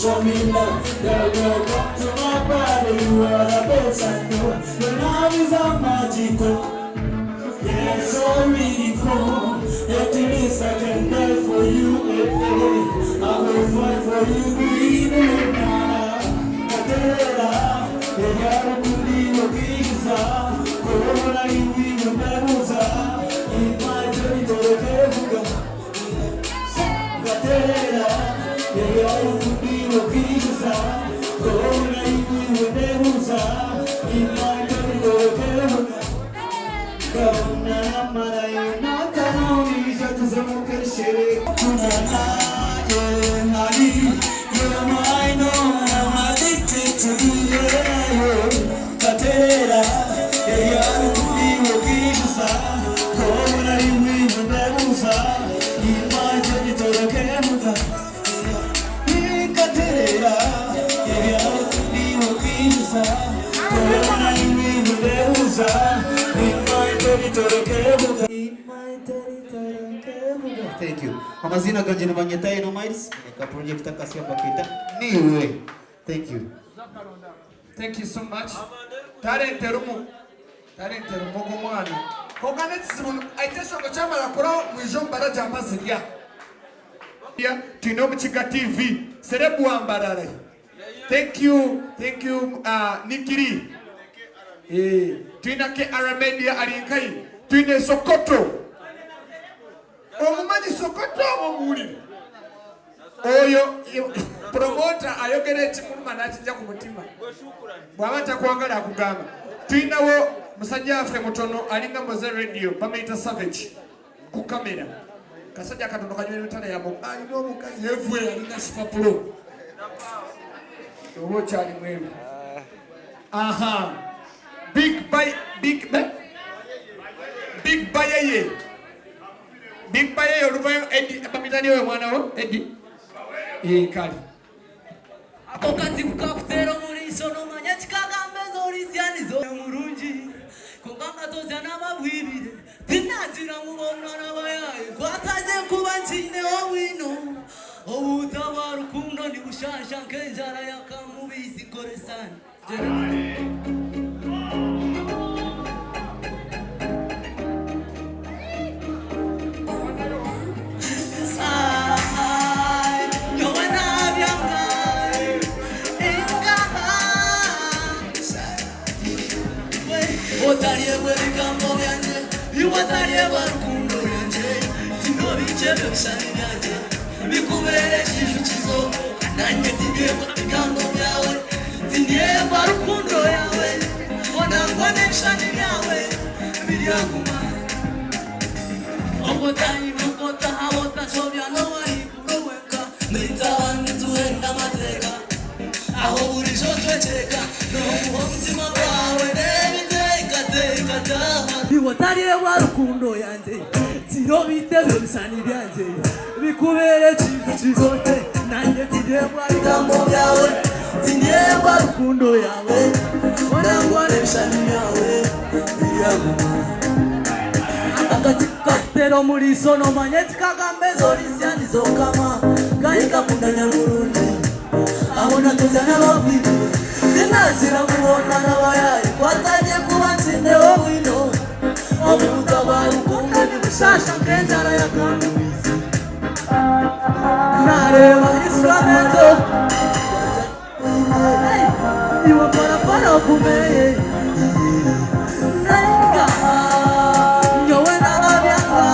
Show me love, girl, come to my body. You are the best I know. Your love is a magical, yeah, so really cool. At least I can die for you. I will fight for you, even now. Katera, you could be a pizza. Corona, you will never. In my journey to the Kevuga. Katera, you could be a pizza. Corona, you will never. In my journey to the Kevuga. Corona, Marayana, Tanoni, Jatuzamuka, Shere, Kunana, Nadi, you're mine, I'm addicted to you. Katera, you could be a pizza. Corona, you will never. In my journey to the Kevuga. Katera, you could be a pizza. Corona, you will never. Thank you. Amazina ganjini manyeta ino miles. Eka project akasya bakita. Niwe. Thank you. Thank you so much. Talent rumu gomwana. Koganetsi bunu aitesho gochama yakora mwijomba raja ambasiria. Ya tino mchika TV. Serebu ambarara. Thank you Nikiri. Tuinake Aramedia Arinkai. Tuine Sokoto. Omumani Sokoto omumuli. Oyo promoter ayogere chimuluma nachinja ku mutima. Bwabata kuangala akugamba. Tuinawo musajja affe mutono alinga Moze Radio bameita Savage ku kamera. Kasajja katono kanyo bitana yabo. Alina omukazi evwe alinga Sifa Pro. Owo chali mwema. Aha. Big Baye oluvayo Eddie abamitani oyo mwana wo Eddie kali akokati kukakutera muri sono manya chikagambe zorisyani zo murunji kongamba tozana mabwibire tinatira mubona nabayaye kwataje kuba ntine owino obutabarukundo ndibushasha nkenjara yakamubizi koresani Watariye warukundo yanje tirobite bisani byanje bikubere chizote nanje tidebwa bigambo byawe tindebwa rukundo yawe nangwa nebishani yawe biyaguma akatika pero muri sono manyeti kagambe zorisyani zokama gaika kundanya murundi abona tuzana babwibi tinazira kubona nabayaye kwataje kuba ntinde wino obutabarukundo Sasha Kendara ya Kamuizi Nareva Islamendo Iwa para kumeye Nainga Nyowe na abyanga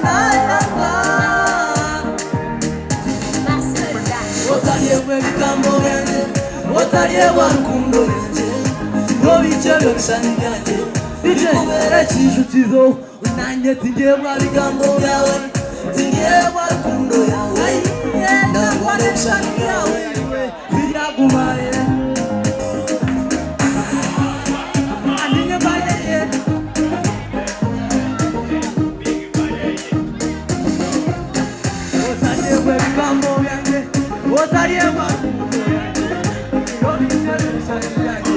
Nainga Otariyewe bigambo byanjye Otariyewe rukundo byanjye Nobichelo bisani byanjye Bikubera cyishukizo Nanjye tingebwa bigambo byawe Tingebwa rukundo yawe Nangwane bisani byawe Biragumaye Andinge baye Otariyewe bigambo byanjye Otariyewe Nobichelo bisani byanjye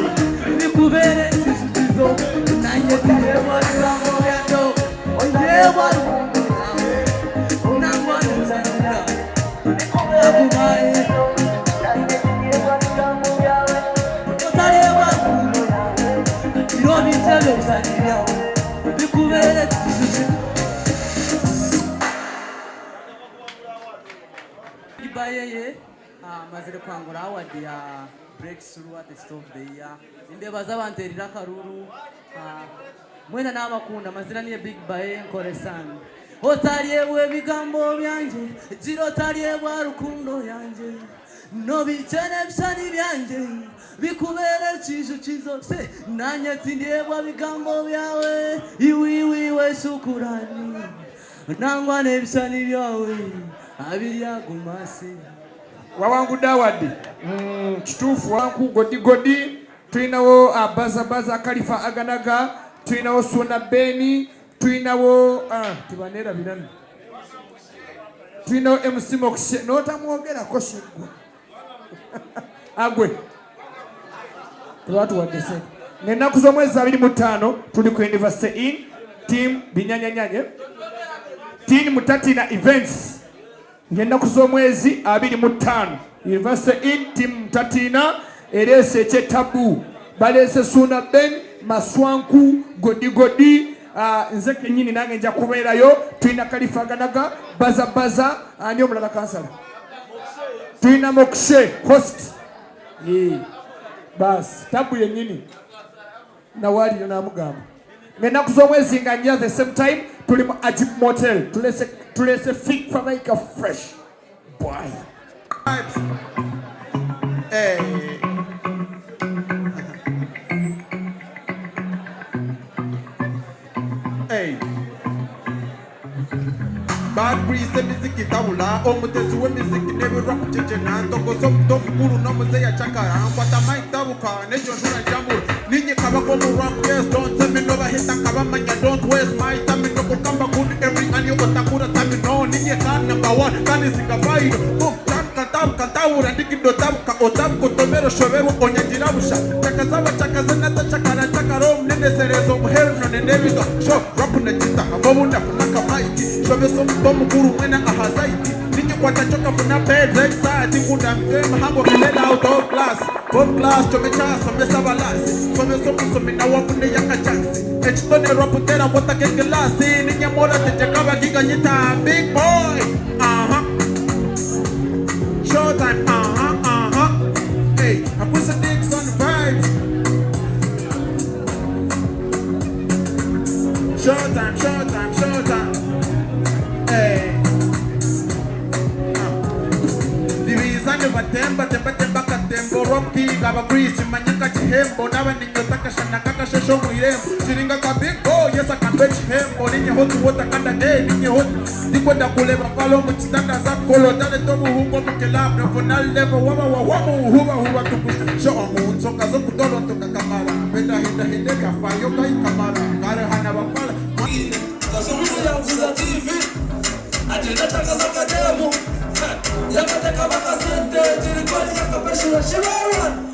Bikubera cyishukizo Nanjye tingebwa bigambo byanjye Tingebwa rukundo yawe Nangwane bisani byawe Biragumaye Bayeye mazire kwangura award ya breakthrough at the stop the year indeba zabanterira karuru mwena nabakunda mazina niye Big Baye Nkoresana Otariyewe bigambo byanje jiro tariyewe rukundo yanje no bichene bisani byanje bikubere cyishukizo se nanye tindiyebwa bigambo byawe iwiwe shukurani nangwane bisani byawe abiriyagumase wawangu Dawadi kitufu wangu godi tuinawo baza Khalifa Aganaga tuinawo Suna Beni tuinawo tibanera binani tuinawo MC Mokshe notamwogera koshigwa agwe watu wadese nena kuzomwezi 25 tuli ku University in team binyanyanyanye team Mutatina events ngenda kuzomwezi 25 University in team Mutatina erese chetabu balese Suna Ben Maswanku godi nze kenyini nange nja kubeerayo tuina Khalifa Aganaga baza ani omulala kansala tuina Mokshe host bas tabu yenyini na wali na mugamba ngena kuzomwezi nganya the same time tuli mu Ajib Motel tulese fit for make a fresh boy hey hey Bad breeze miziki taula omutezi we miziki never rap cheche na ndoko som kuru no muze ya chakara kwata mic tabuka nejo shura jamur ninyi kaba ko mu rap yes don't tell me no hita kaba manya don't waste my time no ko kamba kun every anyo otakura time no ninyi kan number 1 kan singabai ko kantaura dikido tabka otabko tomero shoveru onyanjirabusha chakazana tachakara chakarom nende serezo muherno nende bizo sho rap na chita abunda funaka mic shoveso mukuru mwena ahazaiti ninyi kwatachoka funa bed exciting kunda mkema hango kelela out of class chomecha somesa balasi someso musomina wafune yaka chance echitone raputera wata kekelasi ninyi mora techakaba giga nyita big boy showtime hey I put some dicks on the vibes showtime hey Divizane batemba katembo rocky gaba grease manyaka chihembo nawe ninyotaka shana kaka shosho muirembo chiringa ka big boy yes I can bet hembo ninye hotu wota kanda ninye hotu dikwenda kuleba palo mchitanda za kolo dale tomu hungo mkelab na final level huwa tuku show amun soka zoku dolo toka kamara penda hinde kafayo kai kamara kare hana bapala Kazungu ya mfuza TV Ajina taka za kademu Yakateka makasente Jirikoni yakapeshu wa Shivaran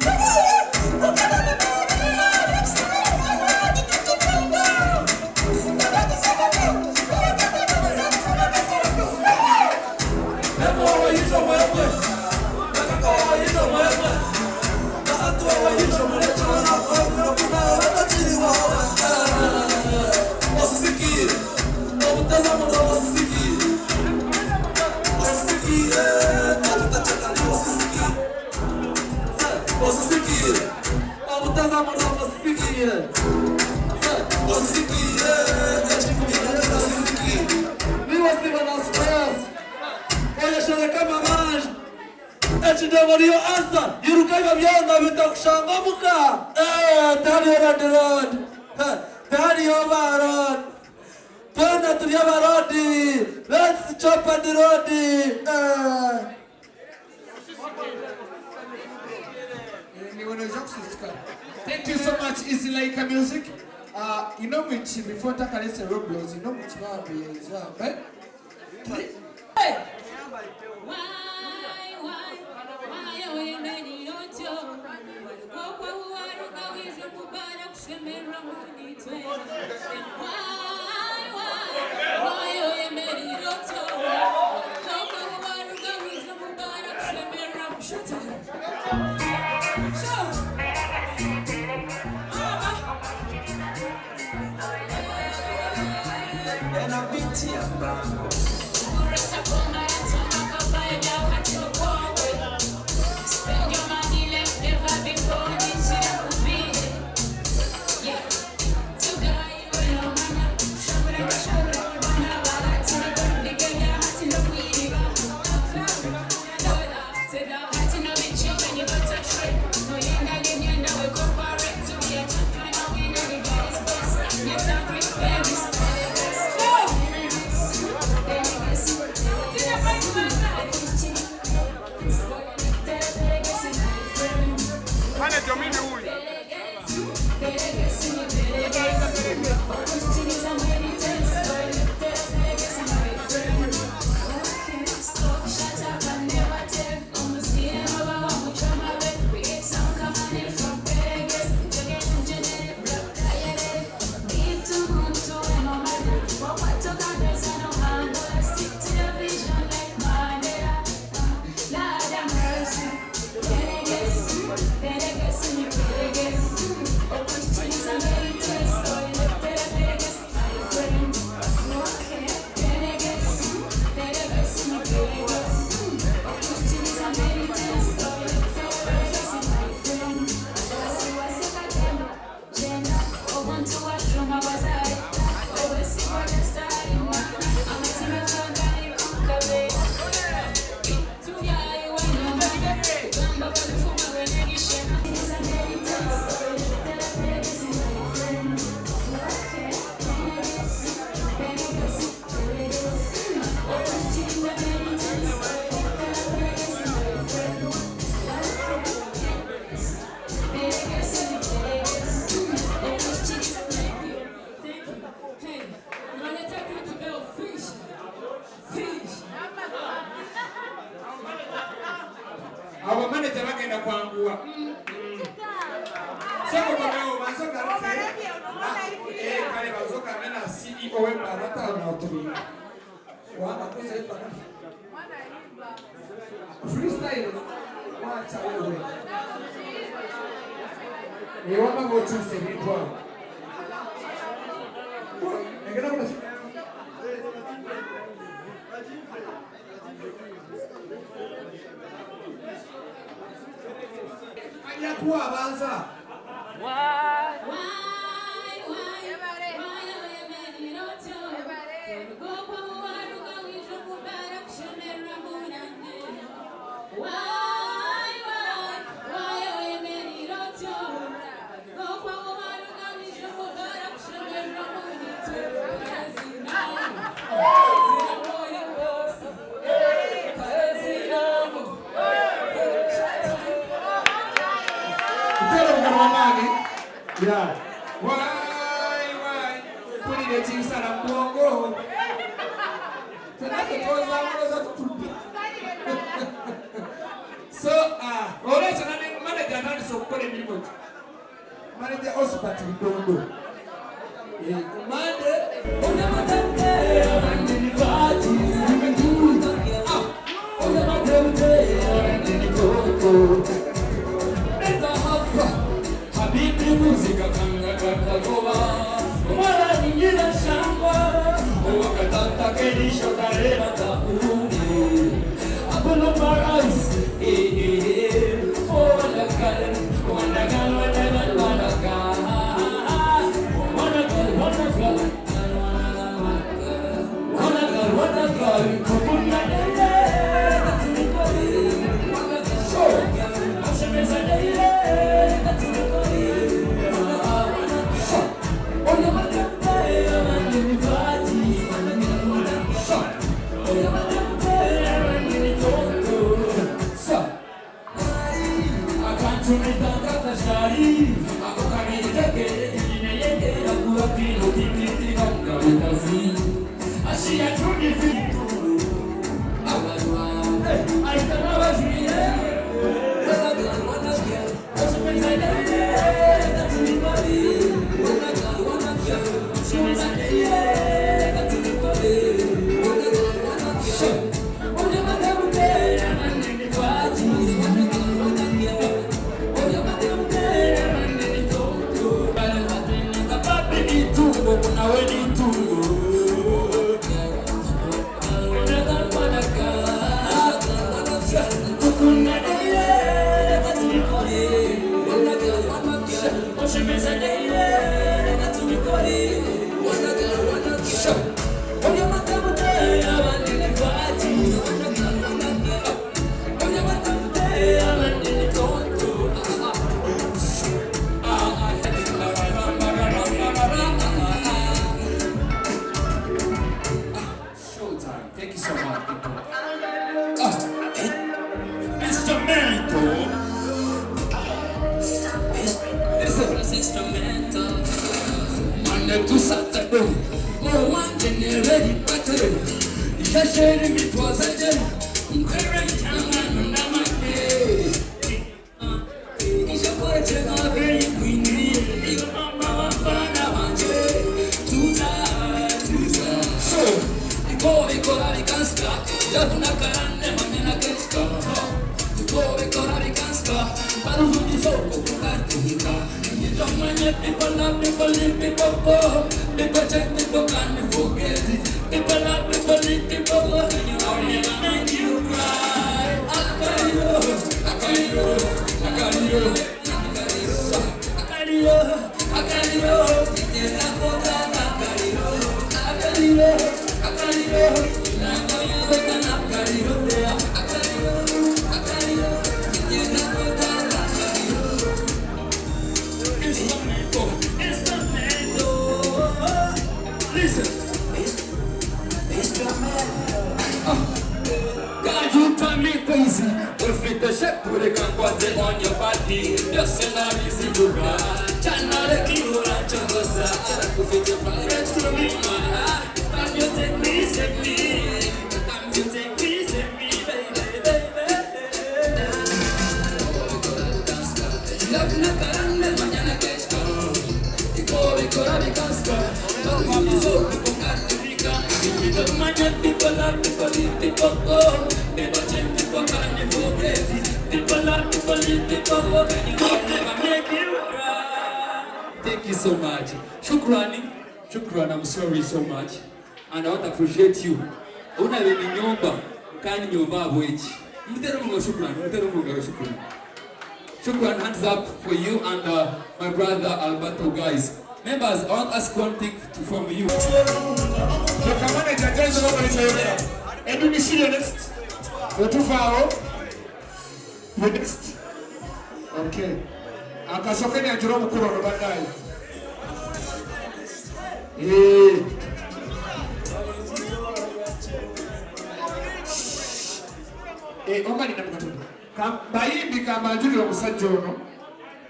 Nossa, Let's chop on the road. Thank you so much. It's like a music. You know which before Takalese Roblox, you know which one is right? Our manager bagenda kwangua. Soko komeo masoka kale bazoka na CEO w'Barata na oturi. Wana kuze ipaka. Freestyle. Wacha wewe. Ni wama gochu sebitwa. Ngena kuna kuwa abanza yeah. Why? Put it in Sana Bongo. So, manager not so put it in manager also but we don't know. Commander, música canga canta goba, mora ninguém shangwa, o cantata Thank you so much. Shukran, I'm sorry so much. And I want to appreciate you. Una de mi nyomba, kani nyomba abwechi. Mterumungo shukran. Shukran, hands up for you and my brother Alberto, guys. Members, I want to ask one thing from you. Next. Okay. Akasokeni ajuro mukuru no badai. Omani na mukatu. Bayimbi kamajuli omusajjono.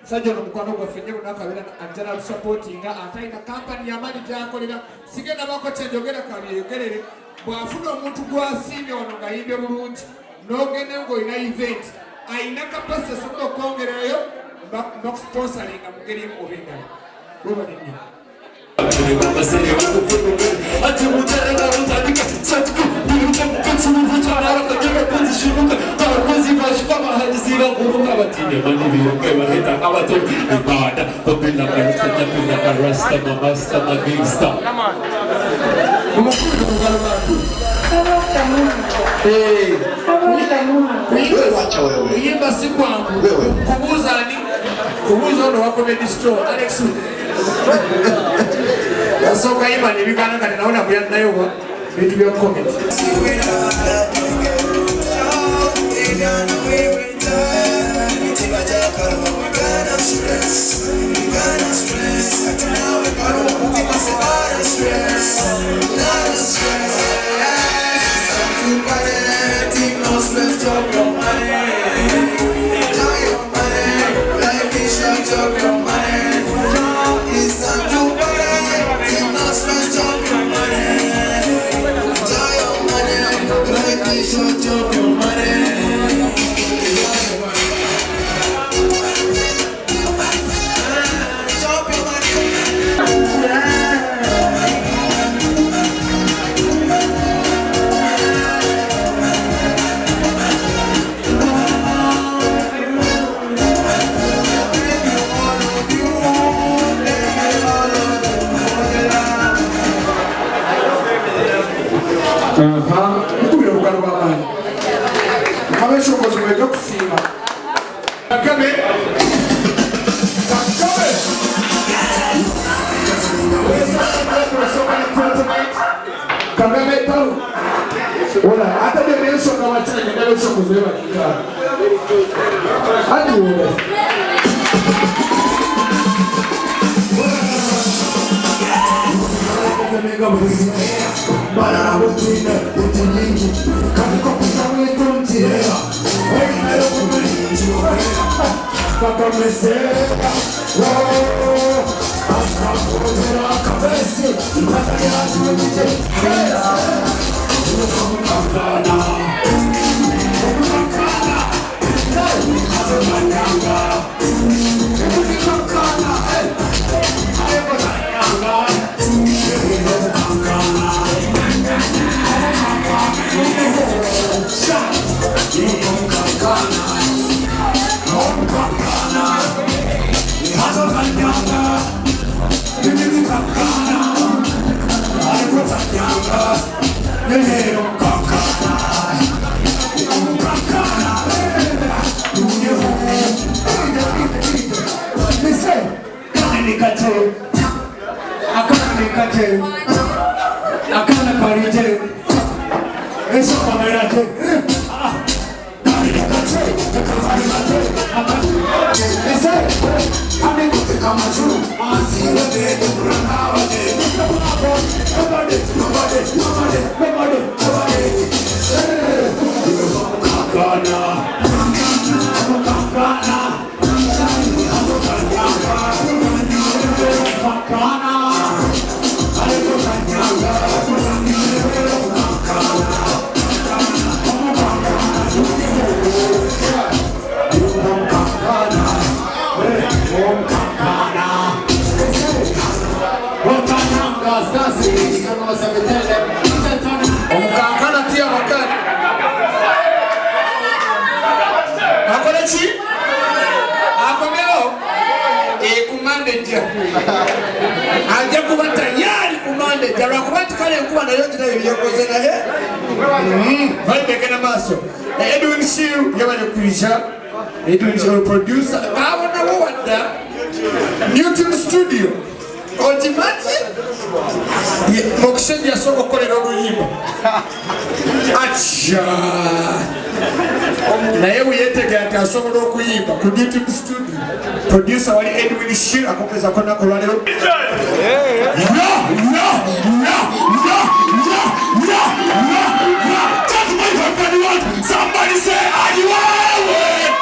Sajjono mukwano gwa fenye unakabira anjala supportinga ataina company ya mali jakolera sigenda bakoche njogera kabiyegerere bwafuna omuntu gwasimye ono ngayimbe bulungi n'ogende ngo ina event aina capacity sokuba okwongerayo bakusponsoringa mu ngeri obengala bweba nnyo Come on. Kuyimba si kwangu. Kubuza ni kubuza ndo wako comedy store Alex. Yasoka imba ni bikana kati naona kuyana nayo vitu vya comedy. Edwin Shiu producer. I want to know what the Newton Studio. Ojimaji Mokshen ya soko kole na ruimba. Acha. Na yewe yetege ati soko ndo kuimba ku Newton Studio. Producer wali Edwin Shiu akopeza kona kwa leo. Somebody say Adiwawe.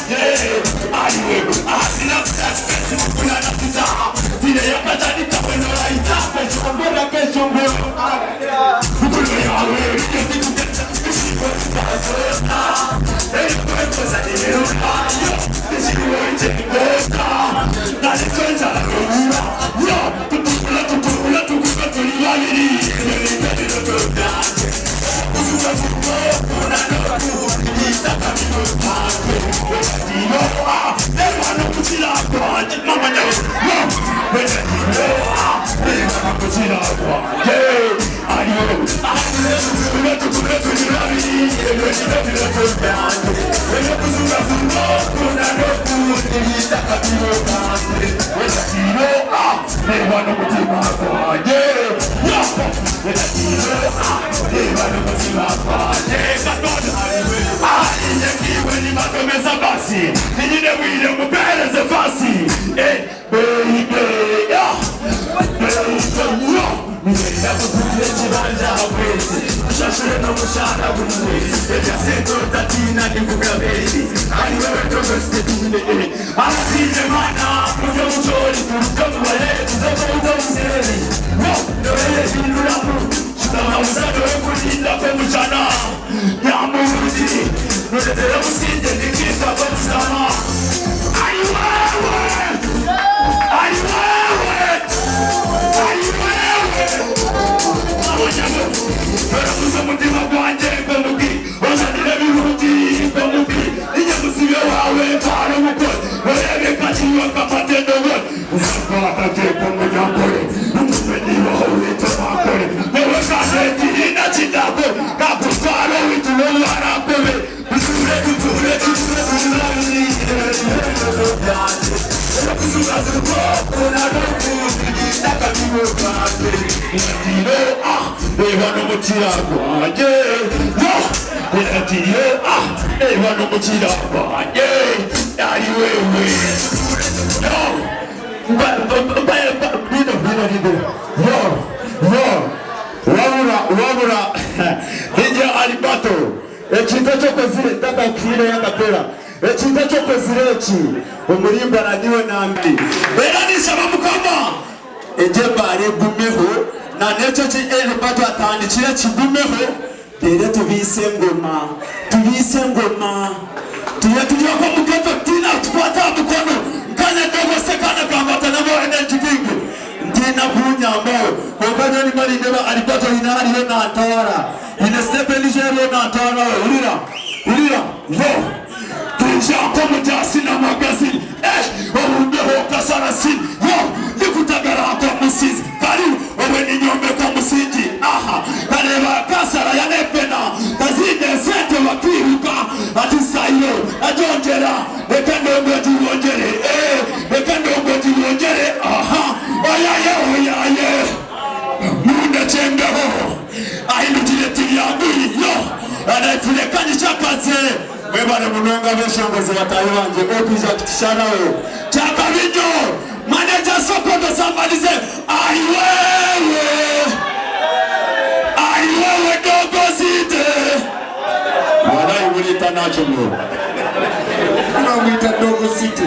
Yeah. umurimba radiyo nambi beranisha bamukama ejebare gumeho na necho chi bato atandikire kigumeho rero tubise ngoma tuye ko mugeto tina twata mukono kanya dogo sekana kambata nabo energy king ntina bunyambo kokanya ni mari ndeba alibato inari yo na tawara ine stepe ligero na tawara urira yo Tunja komu jasi na magazine Ounde hoka sarasi Yo, nikutagara kwa musizi Kariu, owe ni nyombe kwa musiji Aha, kaleva kasara ya nepena Kazine sete wakiruka Atisa yo, ajonjera Bekendo mweji uonjere Bekendo mweji uonjere Aha, oyaye Munde chembe ho Ahilu jiletili yangu Yo, anaifule kanyi chakaze Webale munonga beshangozi batayi banje opija kitishanawe Chakabinyo manager Sokoto somebody say aiwewe dogo zite Wadai mulita nacho mwo Unamwita dogo zite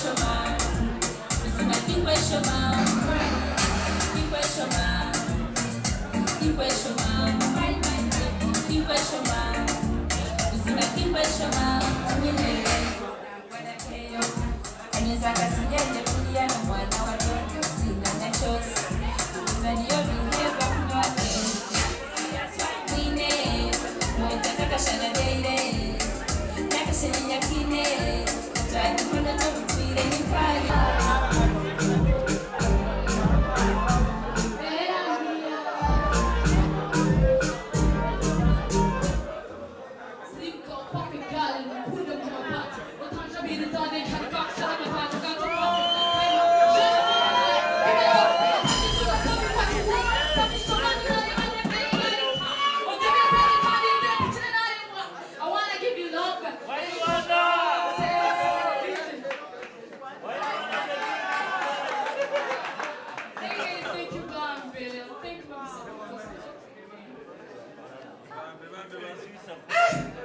Shoma.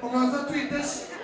Umanza tweet this.